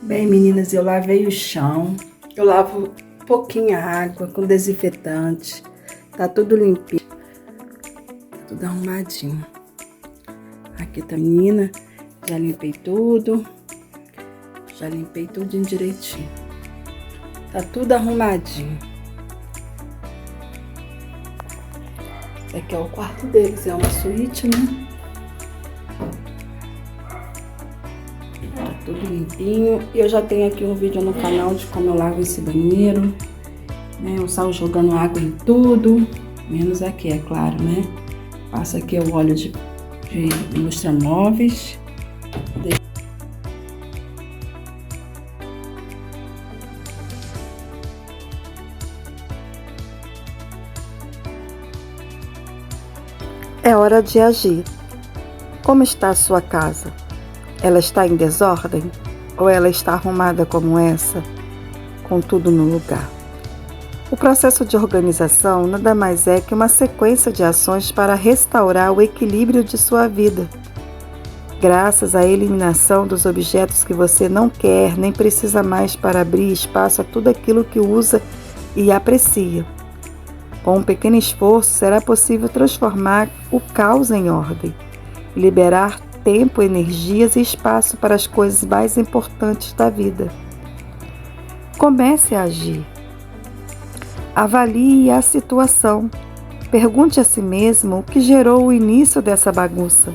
Bem, meninas, eu lavei o chão. Eu lavo pouquinha água com desinfetante. Tá tudo limpinho, tudo arrumadinho. Aqui tá, menina, já limpei tudo. Já limpei tudo direitinho. Tá tudo arrumadinho. Esse aqui é o quarto deles, é uma suíte, né? Tá tudo limpinho. E eu já tenho aqui um vídeo no canal de como eu lavo esse banheiro, né? Eu saio jogando água em tudo, menos aqui, é claro, né? Passo aqui o óleo de lustramóveis. É hora de agir. Como está a sua casa? Ela está em desordem? Ou ela está arrumada como essa, com tudo no lugar? O processo de organização nada mais é que uma sequência de ações para restaurar o equilíbrio de sua vida. Graças à eliminação dos objetos que você não quer nem precisa mais para abrir espaço a tudo aquilo que usa e aprecia. Com um pequeno esforço, será possível transformar o caos em ordem e liberar tempo, energias e espaço para as coisas mais importantes da vida. Comece a agir. Avalie a situação. Pergunte a si mesmo o que gerou o início dessa bagunça.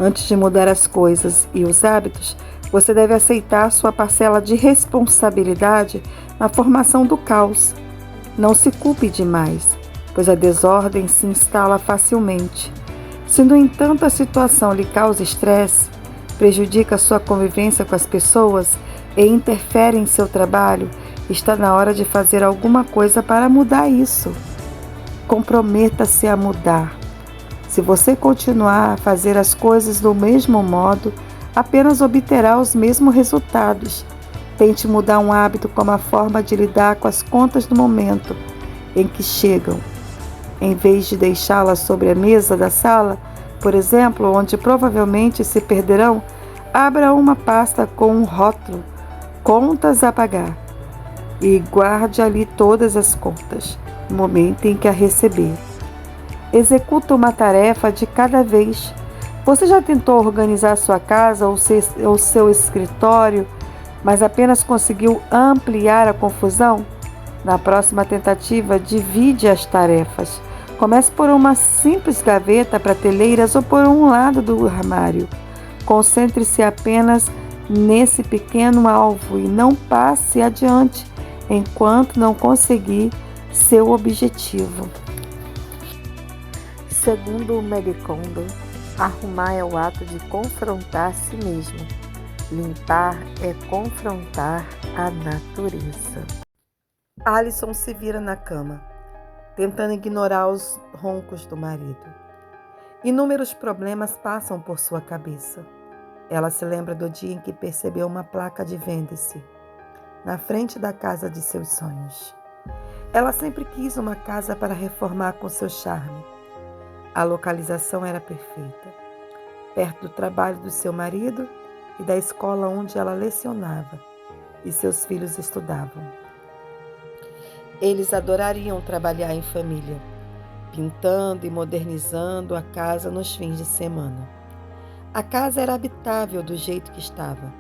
Antes de mudar as coisas e os hábitos, você deve aceitar sua parcela de responsabilidade na formação do caos. Não se culpe demais, pois a desordem se instala facilmente. Se, no entanto, a situação lhe causa estresse, prejudica sua convivência com as pessoas e interfere em seu trabalho, está na hora de fazer alguma coisa para mudar isso. Comprometa-se a mudar. Se você continuar a fazer as coisas do mesmo modo, apenas obterá os mesmos resultados. Tente mudar um hábito como a forma de lidar com as contas no momento em que chegam. Em vez de deixá-las sobre a mesa da sala, por exemplo, onde provavelmente se perderão, abra uma pasta com um rótulo "Contas a pagar" e guarde ali todas as contas, no momento em que a receber. Executa uma tarefa de cada vez. Você já tentou organizar sua casa ou seu escritório, mas apenas conseguiu ampliar a confusão? Na próxima tentativa, divide as tarefas. Comece por uma simples gaveta, prateleiras ou por um lado do armário. Concentre-se apenas nesse pequeno alvo e não passe adiante enquanto não conseguir seu objetivo. Segundo o Marie Kondo, arrumar é o ato de confrontar a si mesmo. Limpar é confrontar a natureza. Alison se vira na cama, tentando ignorar os roncos do marido. Inúmeros problemas passam por sua cabeça. Ela se lembra do dia em que percebeu uma placa de "Vende-se" na frente da casa de seus sonhos. Ela sempre quis uma casa para reformar com seu charme. A localização era perfeita, perto do trabalho do seu marido e da escola onde ela lecionava e seus filhos estudavam. Eles adorariam trabalhar em família, pintando e modernizando a casa nos fins de semana. A casa era habitável do jeito que estava,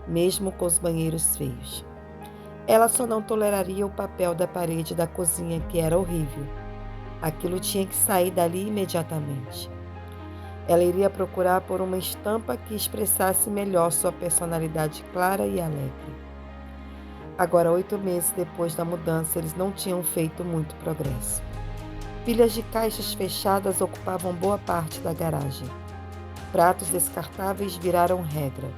mesmo com os banheiros feios. Ela só não toleraria o papel da parede da cozinha, que era horrível. Aquilo tinha que sair dali imediatamente. Ela iria procurar por uma estampa que expressasse melhor sua personalidade clara e alegre. Agora, 8 meses depois da mudança, eles não tinham feito muito progresso. Pilhas de caixas fechadas ocupavam boa parte da garagem. Pratos descartáveis viraram regra.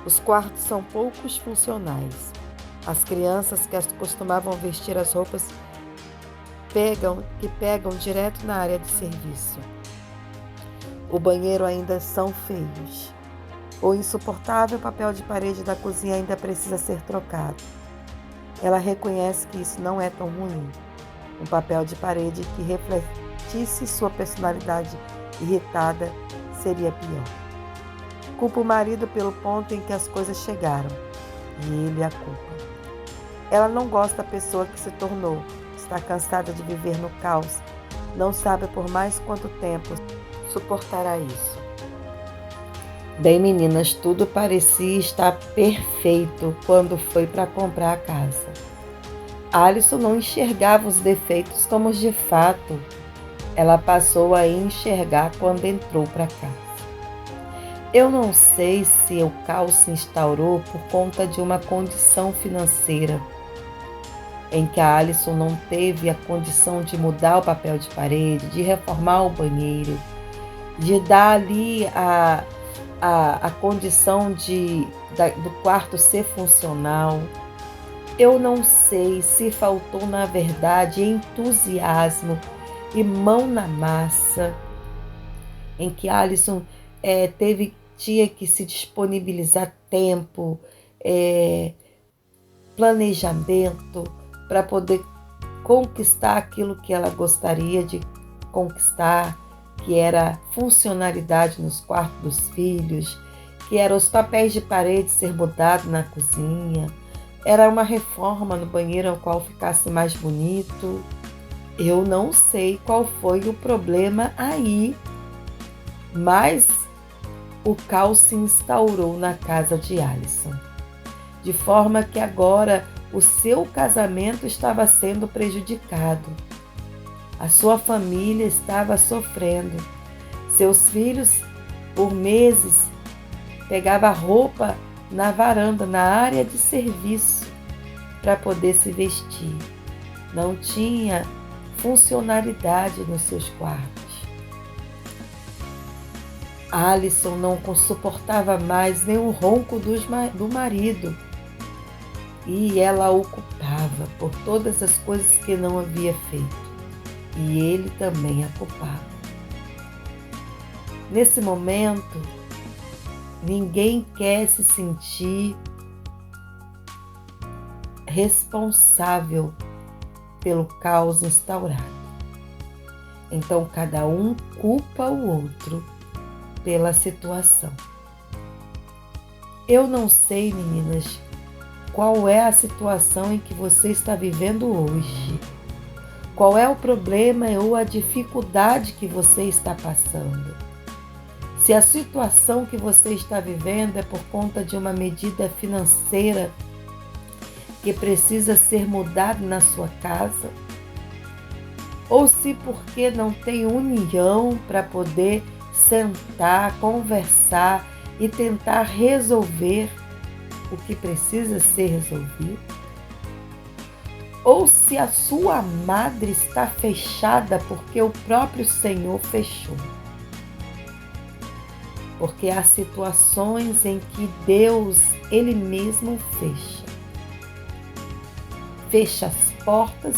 Os quartos são poucos funcionais. As crianças que costumavam vestir as roupas pegam direto na área de serviço. O banheiro ainda são feios. O insuportável papel de parede da cozinha ainda precisa ser trocado. Ela reconhece que isso não é tão ruim. Um papel de parede que refletisse sua personalidade irritada seria pior. Culpa o marido pelo ponto em que as coisas chegaram. e ele a culpa. Ela não gosta da pessoa que se tornou, está cansada de viver no caos, não sabe por mais quanto tempo suportará isso. Bem, meninas, tudo parecia estar perfeito quando foi para comprar a casa. Alisson não enxergava os defeitos como de fato ela passou a enxergar quando entrou para casa. Eu não sei se o caos se instaurou por conta de uma condição financeira, em que a Alisson não teve a condição de mudar o papel de parede, de reformar o banheiro, de dar ali a condição do quarto ser funcional. Eu não sei se faltou, na verdade, entusiasmo e mão na massa, em que Alisson tinha que se disponibilizar tempo, planejamento, para poder conquistar aquilo que ela gostaria de conquistar, que era funcionalidade nos quartos dos filhos, que era os papéis de parede ser mudado na cozinha, era uma reforma no banheiro ao qual ficasse mais bonito. Eu não sei qual foi o problema aí, mas o caos se instaurou na casa de Alisson, de forma que agora o seu casamento estava sendo prejudicado. A sua família estava sofrendo. Seus filhos, por meses, pegavam roupa na varanda, na área de serviço, para poder se vestir. Não tinha funcionalidade nos seus quartos. Alisson não suportava mais nem o ronco do marido. E ela o culpava por todas as coisas que não havia feito. E ele também a culpava. Nesse momento, ninguém quer se sentir responsável pelo caos instaurado. Então, cada um culpa o outro pela situação. Eu não sei, meninas, qual é a situação em que você está vivendo hoje. Qual é o problema ou a dificuldade que você está passando? Se a situação que você está vivendo é por conta de uma medida financeira que precisa ser mudada na sua casa, ou se porque não tem união para poder sentar, conversar e tentar resolver o que precisa ser resolvido, ou se a sua madre está fechada porque o próprio Senhor fechou. Porque há situações em que Deus, Ele mesmo fecha as portas,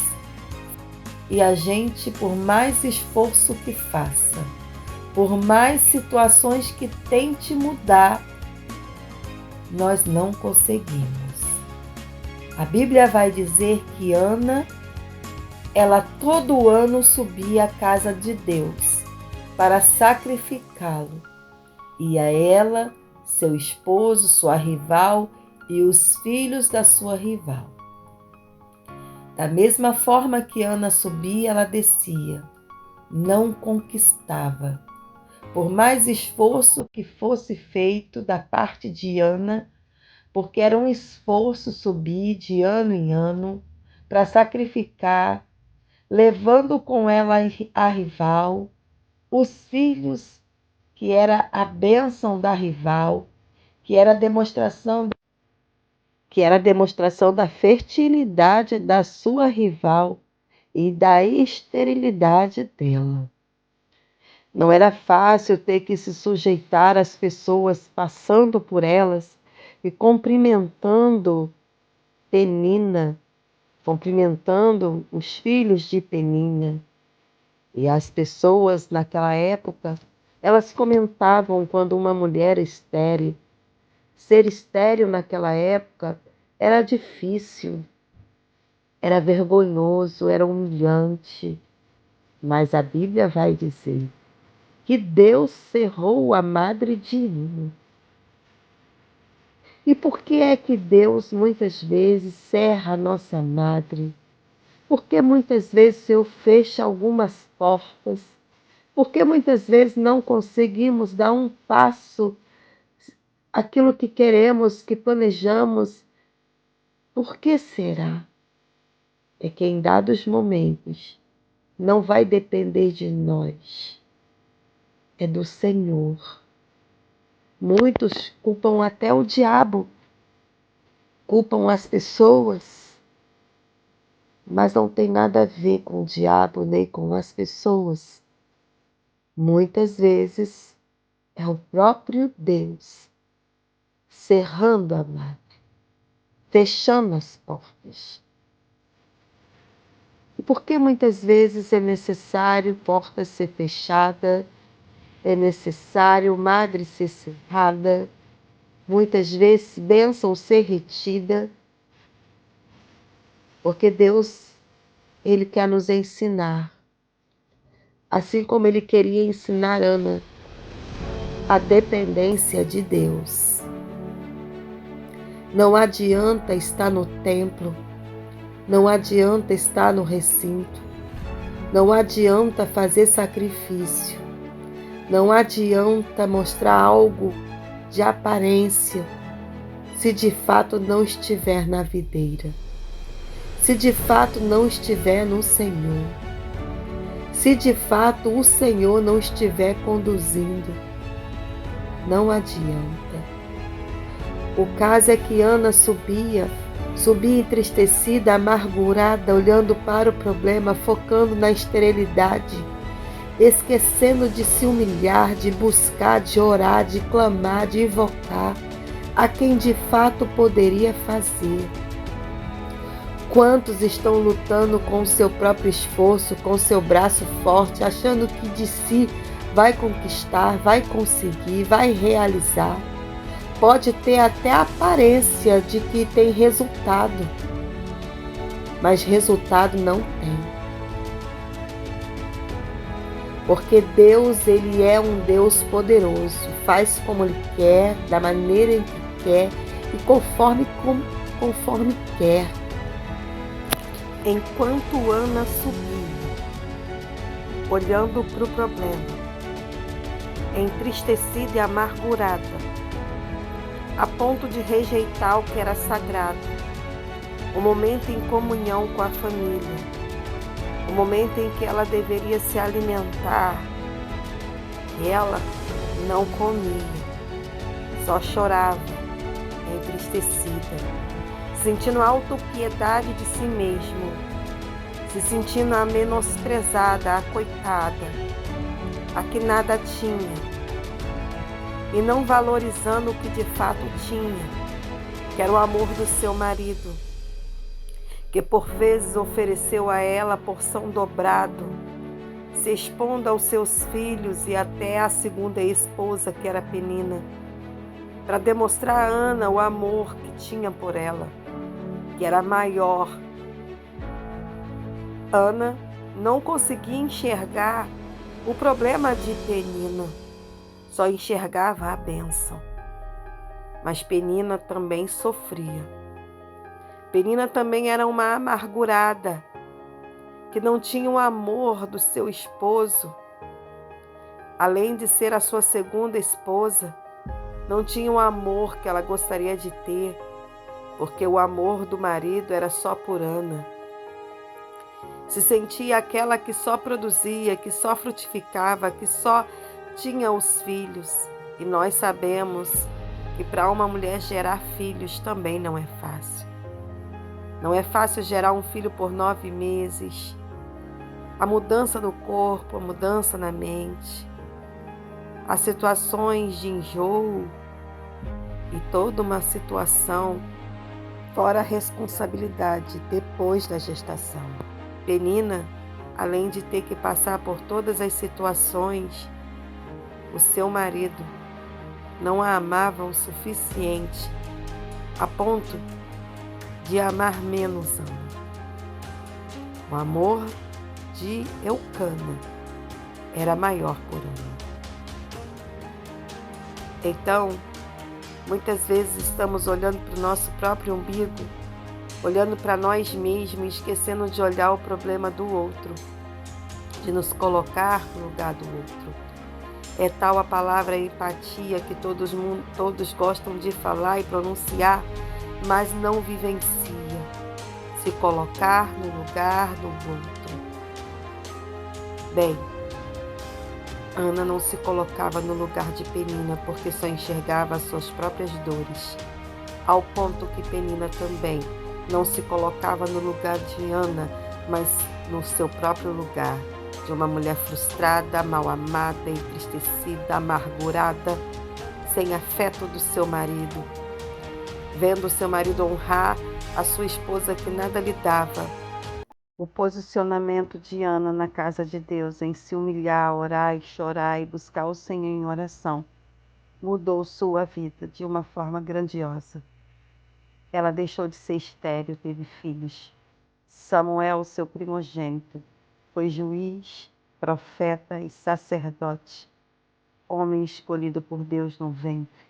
e a gente, por mais esforço que faça, por mais situações que tente mudar, nós não conseguimos. A Bíblia vai dizer que Ana, ela todo ano subia à casa de Deus para sacrificá-lo. E a ela, seu esposo, sua rival e os filhos da sua rival. Da mesma forma que Ana subia, ela descia. Não conquistava. Por mais esforço que fosse feito da parte de Ana, porque era um esforço subir de ano em ano para sacrificar, levando com ela a rival, os filhos, que era a bênção da rival, que era a demonstração da fertilidade da sua rival e da esterilidade dela. Não era fácil ter que se sujeitar às pessoas passando por elas e cumprimentando Penina, cumprimentando os filhos de Penina. E as pessoas naquela época, elas comentavam quando uma mulher estéril. Ser estéril naquela época era difícil, era vergonhoso, era humilhante. Mas a Bíblia vai dizer que Deus cerrou a madre de Ana. E por que é que Deus muitas vezes cerra a nossa madre? Por que muitas vezes o Senhor fecha algumas portas? Por que muitas vezes não conseguimos dar um passo, aquilo que queremos, que planejamos? Por que será? É que em dados momentos não vai depender de nós, é do Senhor. Muitos culpam até o diabo, culpam as pessoas, mas não tem nada a ver com o diabo nem com as pessoas. Muitas vezes é o próprio Deus cerrando a madre, fechando as portas. E por que muitas vezes é necessário porta ser fechada, é necessário madre ser cerrada, muitas vezes bênção ser retida? Porque Deus, Ele quer nos ensinar, assim como Ele queria ensinar Ana, a dependência de Deus. Não adianta estar no templo, não adianta estar no recinto, não adianta fazer sacrifício, não adianta mostrar algo de aparência, se de fato não estiver na videira, se de fato não estiver no Senhor, se de fato o Senhor não estiver conduzindo, não adianta. O caso é que Ana subia entristecida, amargurada, olhando para o problema, focando na esterilidade, esquecendo de se humilhar, de buscar, de orar, de clamar, de invocar a quem de fato poderia fazer. Quantos estão lutando com o seu próprio esforço, com o seu braço forte, achando que de si vai conquistar, vai conseguir, vai realizar? Pode ter até a aparência de que tem resultado, mas resultado não tem. Porque Deus, Ele é um Deus poderoso, faz como Ele quer, da maneira em que quer e conforme quer. Enquanto Ana subia, olhando para o problema, entristecida e amargurada, a ponto de rejeitar o que era sagrado, o momento em comunhão com a família, o momento em que ela deveria se alimentar, ela não comia, só chorava, entristecida, sentindo autopiedade de si mesmo, se sentindo a menosprezada, a coitada, a que nada tinha, e não valorizando o que de fato tinha, que era o amor do seu marido, que por vezes ofereceu a ela porção dobrado, se expondo aos seus filhos e até à segunda esposa, que era Penina, para demonstrar a Ana o amor que tinha por ela, que era maior. Ana não conseguia enxergar o problema de Penina, só enxergava a bênção. Mas Penina também sofria. Penina também era uma amargurada, que não tinha o amor do seu esposo. Além de ser a sua segunda esposa, não tinha o amor que ela gostaria de ter, porque o amor do marido era só por Ana. Se sentia aquela que só produzia, que só frutificava, que só tinha os filhos. E nós sabemos que para uma mulher gerar filhos também não é fácil. Não é fácil gerar um filho por 9 meses. A mudança no corpo, a mudança na mente, as situações de enjoo e toda uma situação, fora a responsabilidade depois da gestação. Penina, além de ter que passar por todas as situações, o seu marido não a amava o suficiente a ponto de amar menos Ana. O amor de Eucana era maior por Ana. Então, Muitas vezes estamos olhando para o nosso próprio umbigo, olhando para nós mesmos, esquecendo de olhar o problema do outro, de nos colocar no lugar do outro. É tal a palavra empatia que todos gostam de falar e pronunciar, mas não vivencia. Se colocar no lugar do outro. Bem, Ana não se colocava no lugar de Penina porque só enxergava as suas próprias dores, ao ponto que Penina também não se colocava no lugar de Ana, mas no seu próprio lugar, de uma mulher frustrada, mal amada, entristecida, amargurada, sem afeto do seu marido, vendo seu marido honrar a sua esposa que nada lhe dava. O posicionamento de Ana na casa de Deus em se humilhar, orar e chorar e buscar o Senhor em oração mudou sua vida de uma forma grandiosa. Ela deixou de ser estéril, teve filhos. Samuel, seu primogênito, foi juiz, profeta e sacerdote, homem escolhido por Deus no ventre.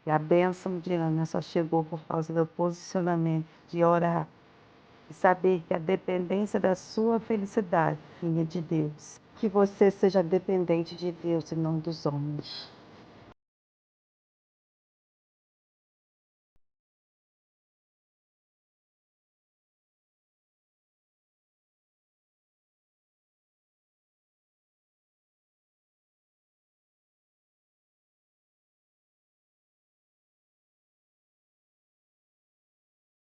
E a bênção de Ana só chegou por causa do posicionamento de orar e saber que a dependência da sua felicidade vinha de Deus. Que você seja dependente de Deus e não dos homens.